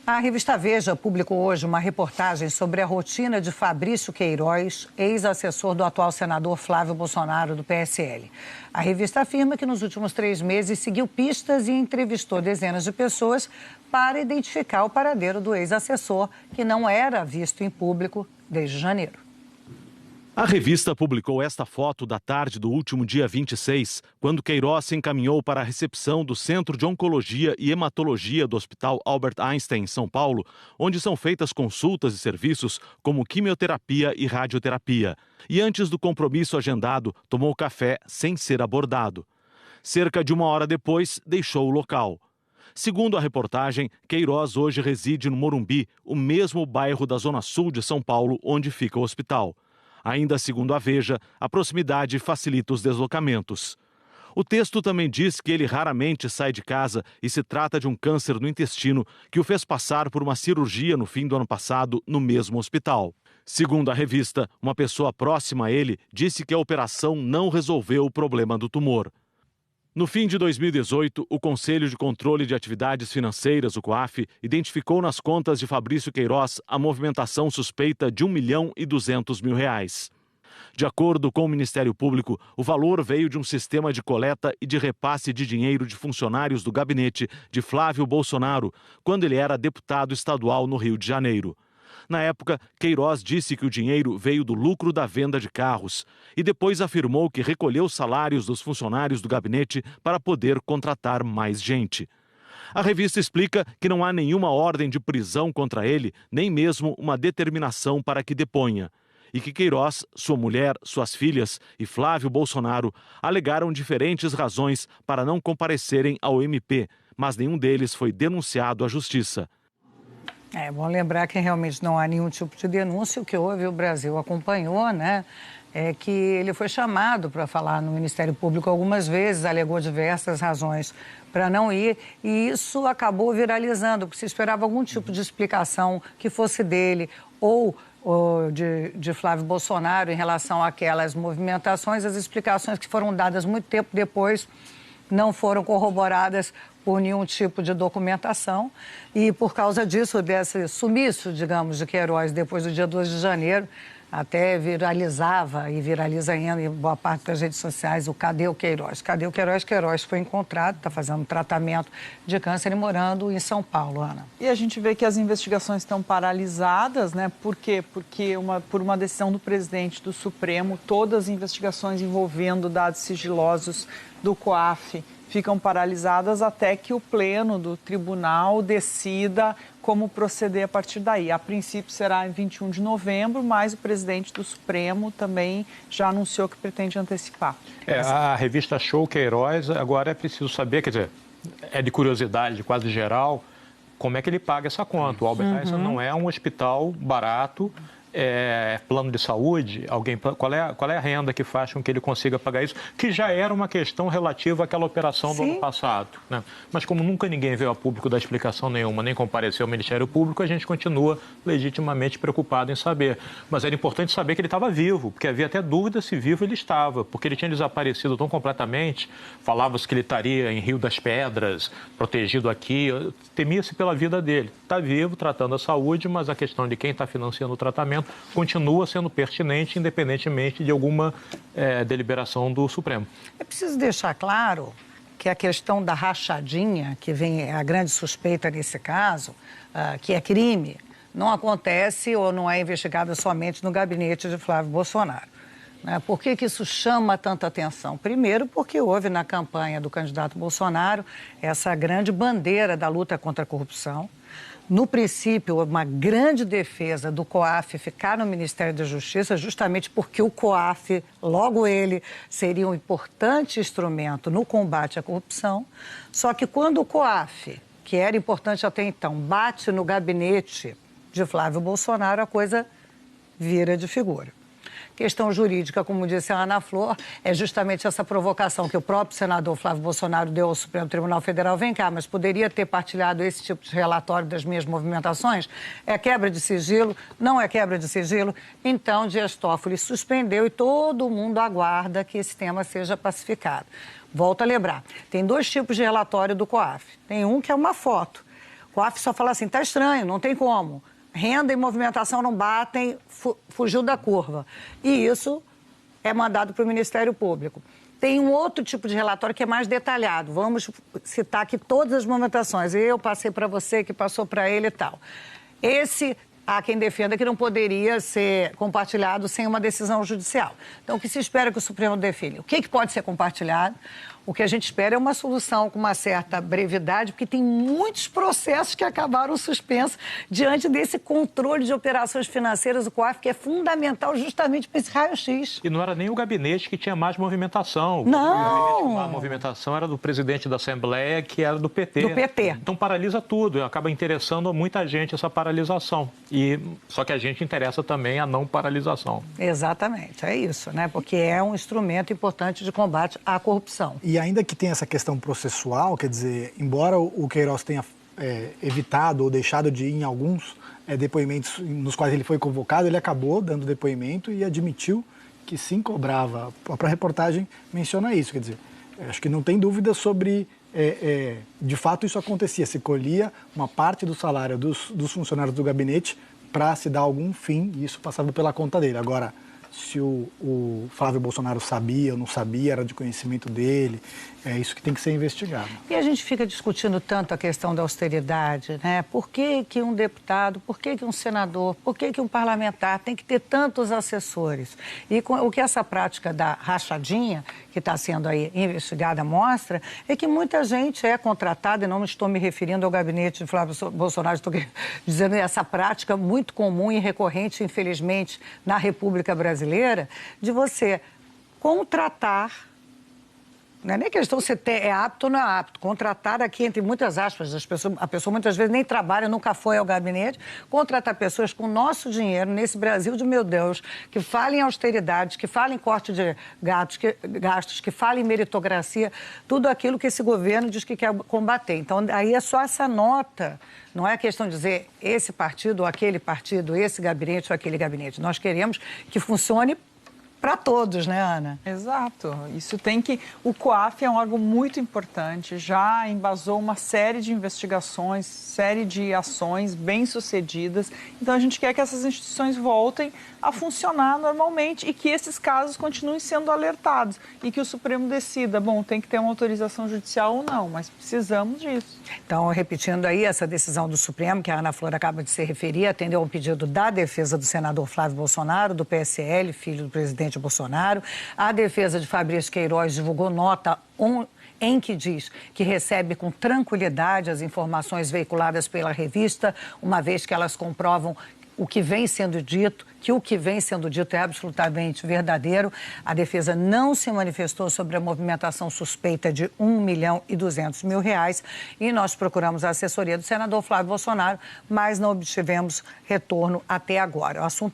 A revista Veja publicou hoje uma reportagem sobre a rotina de Fabrício Queiroz, ex-assessor do atual senador Flávio Bolsonaro, do PSL. A revista afirma que nos últimos 3 meses seguiu pistas e entrevistou dezenas de pessoas para identificar o paradeiro do ex-assessor, que não era visto em público desde janeiro. A revista publicou esta foto da tarde do último dia 26, quando Queiroz se encaminhou para a recepção do Centro de Oncologia e Hematologia do Hospital Albert Einstein, em São Paulo, onde são feitas consultas e serviços como quimioterapia e radioterapia. E antes do compromisso agendado, tomou café sem ser abordado. Cerca de 1 hora depois, deixou o local. Segundo a reportagem, Queiroz hoje reside no Morumbi, o mesmo bairro da Zona Sul de São Paulo, onde fica o hospital. Ainda segundo a Veja, a proximidade facilita os deslocamentos. O texto também diz que ele raramente sai de casa e se trata de um câncer no intestino que o fez passar por uma cirurgia no fim do ano passado no mesmo hospital. Segundo a revista, uma pessoa próxima a ele disse que a operação não resolveu o problema do tumor. No fim de 2018, o Conselho de Controle de Atividades Financeiras, o COAF, identificou nas contas de Fabrício Queiroz a movimentação suspeita de R$ 1.200.000. De acordo com o Ministério Público, o valor veio de um sistema de coleta e de repasse de dinheiro de funcionários do gabinete de Flávio Bolsonaro, quando ele era deputado estadual no Rio de Janeiro. Na época, Queiroz disse que o dinheiro veio do lucro da venda de carros e depois afirmou que recolheu os salários dos funcionários do gabinete para poder contratar mais gente. A revista explica que não há nenhuma ordem de prisão contra ele, nem mesmo uma determinação para que deponha. E que Queiroz, sua mulher, suas filhas e Flávio Bolsonaro alegaram diferentes razões para não comparecerem ao MP, mas nenhum deles foi denunciado à Justiça. É bom lembrar que realmente não há nenhum tipo de denúncia. O que houve, o Brasil acompanhou, né? É que ele foi chamado para falar no Ministério Público algumas vezes, alegou diversas razões para não ir, e isso acabou viralizando, porque se esperava algum tipo de explicação que fosse dele ou de Flávio Bolsonaro em relação àquelas movimentações. As explicações que foram dadas muito tempo depois não foram corroboradas por nenhum tipo de documentação e por causa disso, desse sumiço, digamos, de Queiroz depois do dia 2 de janeiro, até viralizava e viraliza ainda em boa parte das redes sociais o Cadê o Queiroz? Cadê o Queiroz? Queiroz foi encontrado, está fazendo tratamento de câncer e morando em São Paulo, Ana. E a gente vê que as investigações estão paralisadas, né? Por quê? Porque por uma decisão do presidente do Supremo, todas as investigações envolvendo dados sigilosos do COAF ficam paralisadas até que o pleno do tribunal decida como proceder a partir daí. A princípio será em 21 de novembro, mas o presidente do Supremo também já anunciou que pretende antecipar. A revista Show Queiroz, agora é preciso saber, quer dizer, é de curiosidade quase geral, como é que ele paga essa conta. O Albert Einstein não é um hospital barato, plano de saúde, qual é a renda que faz com que ele consiga pagar isso, que já era uma questão relativa àquela operação do ano passado, né? Mas como nunca ninguém veio a público dar explicação nenhuma, nem compareceu ao Ministério Público, a gente continua legitimamente preocupado em saber. Mas era importante saber que ele estava vivo, porque havia até dúvida se vivo ele estava, porque ele tinha desaparecido tão completamente, falava-se que ele estaria em Rio das Pedras, protegido aqui, temia-se pela vida dele. Está vivo, tratando a saúde, mas a questão de quem está financiando o tratamento continua sendo pertinente, independentemente de alguma deliberação do Supremo. É preciso deixar claro que a questão da rachadinha, que vem a grande suspeita nesse caso, que é crime, não acontece ou não é investigada somente no gabinete de Flávio Bolsonaro. Por que isso chama tanta atenção? Primeiro, porque houve na campanha do candidato Bolsonaro essa grande bandeira da luta contra a corrupção. No princípio, uma grande defesa do COAF ficar no Ministério da Justiça, justamente porque o COAF, logo ele, seria um importante instrumento no combate à corrupção. Só que quando o COAF, que era importante até então, bate no gabinete de Flávio Bolsonaro, a coisa vira de figura. Questão jurídica, como disse a Ana Flor, é justamente essa provocação que o próprio senador Flávio Bolsonaro deu ao Supremo Tribunal Federal. Vem cá, mas poderia ter partilhado esse tipo de relatório das minhas movimentações? É quebra de sigilo? Não é quebra de sigilo? Então, Dias Toffoli suspendeu e todo mundo aguarda que esse tema seja pacificado. Volto a lembrar, tem 2 tipos de relatório do COAF. Tem um que é uma foto, COAF só fala assim, está estranho, não tem como. Renda e movimentação não batem, fugiu da curva. E isso é mandado para o Ministério Público. Tem um outro tipo de relatório que é mais detalhado. Vamos citar aqui todas as movimentações. Eu passei para você, que passou para ele e tal. Esse, há quem defenda que não poderia ser compartilhado sem uma decisão judicial. Então, o que se espera que o Supremo define? O que pode ser compartilhado? O que a gente espera é uma solução com uma certa brevidade, porque tem muitos processos que acabaram suspensos diante desse controle de operações financeiras do COAF, que é fundamental justamente para esse raio-x. E não era nem o gabinete que tinha mais movimentação. Não! A movimentação era do presidente da Assembleia, que era do PT. Do PT. Então paralisa tudo, acaba interessando a muita gente essa paralisação. Só que a gente interessa também a não paralisação. Exatamente, é isso, né? Porque é um instrumento importante de combate à corrupção. E ainda que tenha essa questão processual, quer dizer, embora o Queiroz tenha evitado ou deixado de ir em alguns depoimentos nos quais ele foi convocado, ele acabou dando depoimento e admitiu que sim cobrava. A própria reportagem menciona isso, quer dizer, acho que não tem dúvida sobre, de fato isso acontecia, se colhia uma parte do salário dos funcionários do gabinete para se dar algum fim e isso passava pela conta dele. Agora, se o Flávio Bolsonaro sabia ou não sabia, era de conhecimento dele, é isso que tem que ser investigado. E a gente fica discutindo tanto a questão da austeridade, né? Por que um deputado, por que um senador, por que um parlamentar tem que ter tantos assessores? E o que essa prática da rachadinha, que está sendo aí investigada, mostra, é que muita gente é contratada, e não estou me referindo ao gabinete de Flávio Bolsonaro, estou dizendo essa prática muito comum e recorrente, infelizmente, na República Brasileira, de você contratar. Não é nem questão se é apto ou não é apto. Contratar aqui, entre muitas aspas, a pessoa muitas vezes nem trabalha, nunca foi ao gabinete. Contratar pessoas com nosso dinheiro, nesse Brasil de meu Deus, que falem austeridade, que falem corte de gastos, que falem meritocracia, tudo aquilo que esse governo diz que quer combater. Então, aí é só essa nota. Não é questão de dizer esse partido ou aquele partido, esse gabinete ou aquele gabinete. Nós queremos que funcione para todos, né, Ana? Exato. Isso tem que... O COAF é um órgão muito importante, já embasou uma série de investigações, série de ações bem-sucedidas. Então, a gente quer que essas instituições voltem a funcionar normalmente e que esses casos continuem sendo alertados e que o Supremo decida, bom, tem que ter uma autorização judicial ou não, mas precisamos disso. Então, repetindo aí essa decisão do Supremo, que a Ana Flor acaba de se referir, atendeu ao pedido da defesa do senador Flávio Bolsonaro, do PSL, filho do presidente Bolsonaro. A defesa de Fabrício Queiroz divulgou nota em que diz que recebe com tranquilidade as informações veiculadas pela revista, uma vez que elas comprovam o que vem sendo dito, que o que vem sendo dito é absolutamente verdadeiro. A defesa não se manifestou sobre a movimentação suspeita de R$1.200.000 e nós procuramos a assessoria do senador Flávio Bolsonaro, mas não obtivemos retorno até agora. O assunto